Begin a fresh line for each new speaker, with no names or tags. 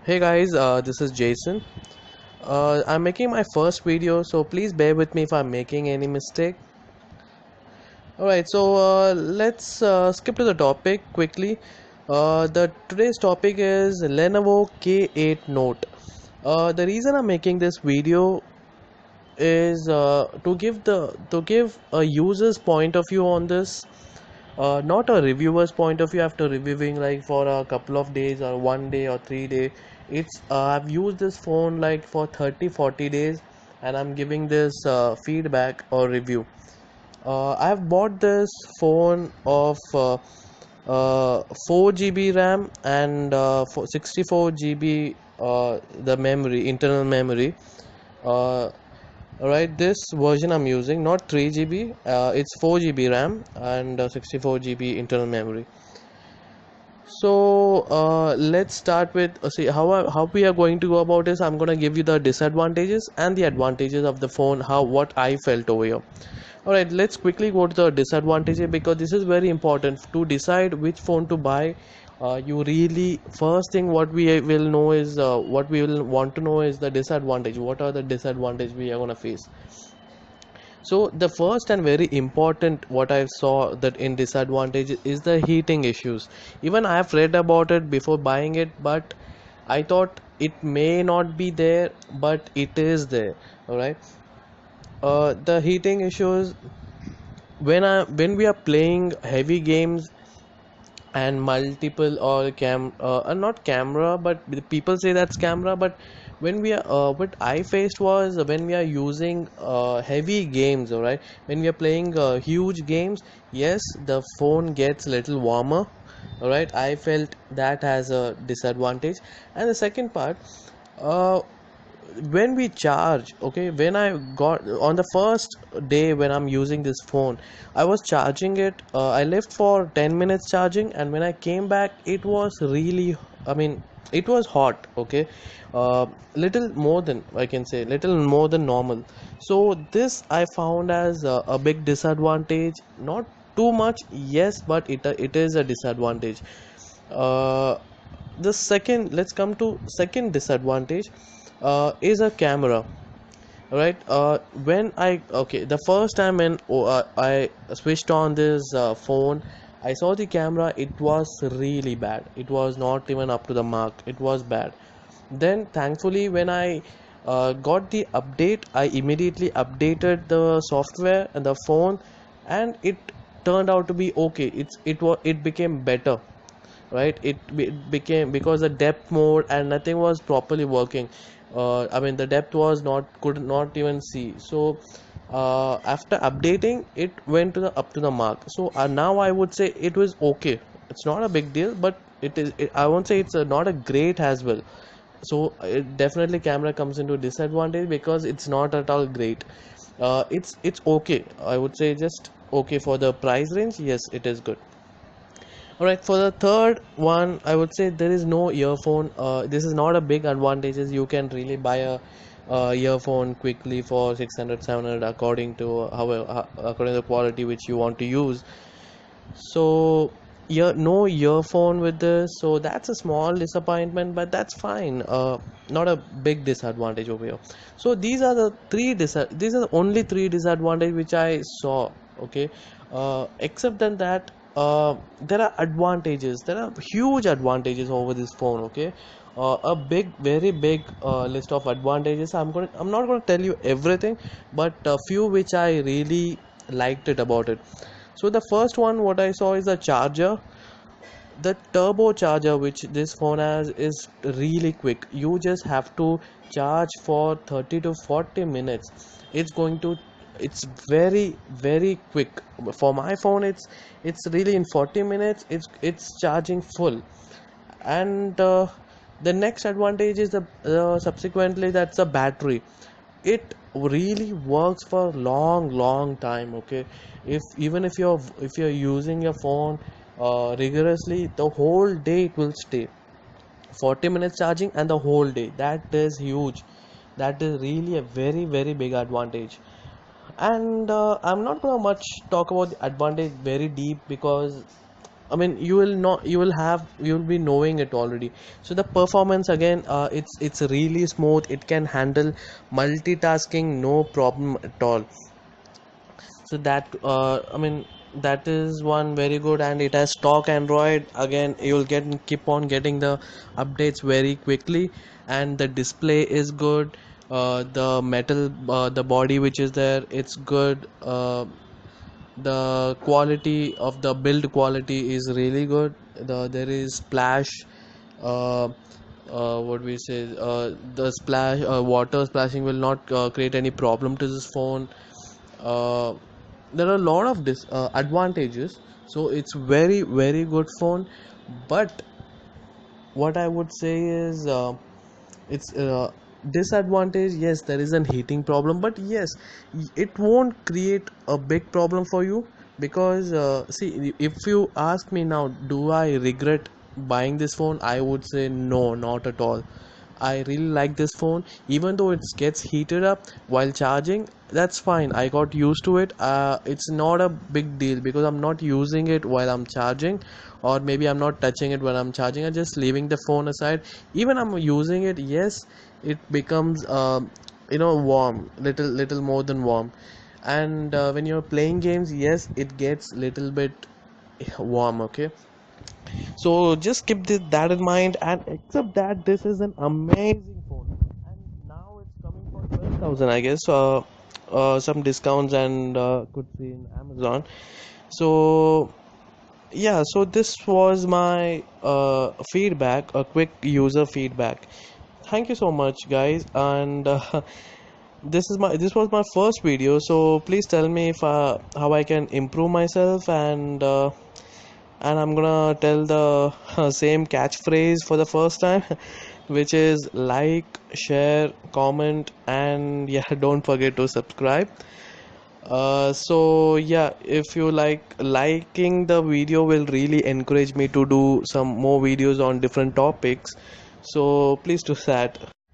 Hey guys, this is Jason. I'm making my first video, so please bear with me if I'm making any mistake. Alright, so let's skip to the topic quickly. The today's topic is Lenovo K8 Note. The reason I'm making this video is to give a user's point of view on this, not a reviewer's point of view after reviewing like for a couple of days or 1 day or 3 day. It's I've used this phone like for 30-40 days and I'm giving this feedback or review. I've bought this phone of 4 GB RAM and 64 GB the memory, internal memory. uh, Alright, this version I'm using, not 3 GB, it's 4 GB RAM and 64 GB internal memory. So let's start with see how we are going to go about this. I'm gonna give you the disadvantages and the advantages of the phone, how what I felt over here. Alright, let's quickly go to the disadvantages because this is very important to decide which phone to buy. You really first thing what we will know is what we will want to know is the disadvantage. What are the disadvantages we are gonna face? So the first and very important what I saw that in disadvantage is the heating issues. Even I have read about it before buying it, but I thought it may not be there, but it is there. All right. The heating issues when we are playing heavy games and multiple or not camera, but the people say that's camera, but when we are what I faced was when we are using heavy games, all right, when we are playing huge games, yes, the phone gets a little warmer. All right, I felt that has a disadvantage. And the second part, uh, when we charge, okay, when I got on the first day when I'm using this phone, I was charging it. I left for 10 minutes charging, and when I came back it was really, I mean, it was hot, okay. Little more than, I can say, little more than normal. So this I found as a big disadvantage, not too much, yes, but it is a disadvantage. uh, the second, let's come to second disadvantage, is a camera. Right, when I okay, the first time when I switched on this phone, I saw the camera, it was really bad, it was not even up to the mark, it was bad. Then thankfully when I got the update, I immediately updated the software and the phone, and it turned out to be okay. It became better, right. It became, because the depth mode and nothing was properly working. I mean, the depth was not, could not even see. So after updating, it went to the up to the mark. So now I would say it was okay. It's not a big deal, but I won't say it's not a great as well. So it definitely camera comes into disadvantage because it's not at all great. It's okay, I would say, just okay for the price range. Yes, it is good. All right, for the third one, I would say there is no earphone. This is not a big advantage. You can really buy a earphone quickly for 600, 700, according to according to the quality which you want to use. So no earphone with this, so that's a small disappointment, but that's fine. Not a big disadvantage over here. So these are the only three disadvantage which I saw. Okay, except than that, there are advantages. There are huge advantages over this phone. Okay, a big, very big list of advantages. I'm not gonna tell you everything, but a few which I really liked it about it. So the first one what I saw is the charger. The turbo charger which this phone has is really quick. You just have to charge for 30 to 40 minutes. It's going to, it's very very quick. For my phone, it's really in 40 minutes it's charging full. And the next advantage is the subsequently, that's the battery. It really works for long time, okay. If even if you're using your phone rigorously, the whole day it will stay. 40 minutes charging and the whole day, that is huge. That is really a very very big advantage. And I'm not gonna much talk about the advantage very deep because I mean, you will be knowing it already. So the performance again, it's really smooth. It can handle multitasking, no problem at all. So that I mean, that is one very good, and it has stock Android. Again, you'll keep on getting the updates very quickly, and the display is good. The metal, the body which is there, it's good. The quality of the build quality is really good. There is splash, uh, what we say, the splash, water splashing will not create any problem to this phone. uh, there are a lot of advantages, so it's very good phone. But what I would say is, it's disadvantage, yes, there is an heating problem, but yes, it won't create a big problem for you. Because see, if you ask me now, do I regret buying this phone, I would say no, not at all. I really like this phone, even though it gets heated up while charging. That's fine. I got used to it. It's not a big deal because I'm not using it while I'm charging, or maybe I'm not touching it when I'm charging. I'm just leaving the phone aside. Even I'm using it, yes, it becomes warm, little more than warm. And when you're playing games, yes, it gets little bit warm. Okay, so just keep that in mind, and accept that this is an amazing phone. And now it's coming for 12,000, I guess. Some discounts, and could see in Amazon. So yeah, so this was my feedback, a quick user feedback. Thank you so much, guys. And this was my first video, so please tell me if how I can improve myself. And I'm gonna tell the same catchphrase for the first time, which is like, share, comment, and yeah, don't forget to subscribe. So yeah, if you liking the video will really encourage me to do some more videos on different topics. So please do that.